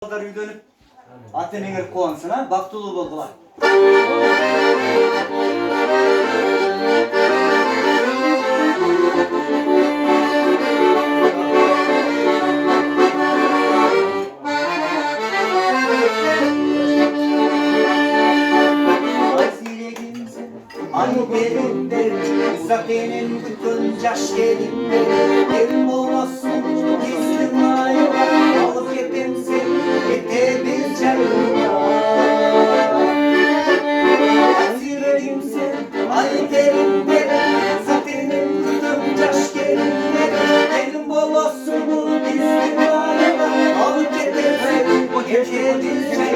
Үйдөнүп ата энеңер кубансың, бактылуу болгула. Ay belimde, uzak enin bütün yaş gelimde. Gelin olmasın, gizlim ayılar, alıp hepimsin, hepimiz yayınlar. Hasretimsin, ay belimde, uzak enin bütün yaş gelimde. Gelin olmasın, gizlim ayılar, alıp hepimsin, hepimiz yayınlar.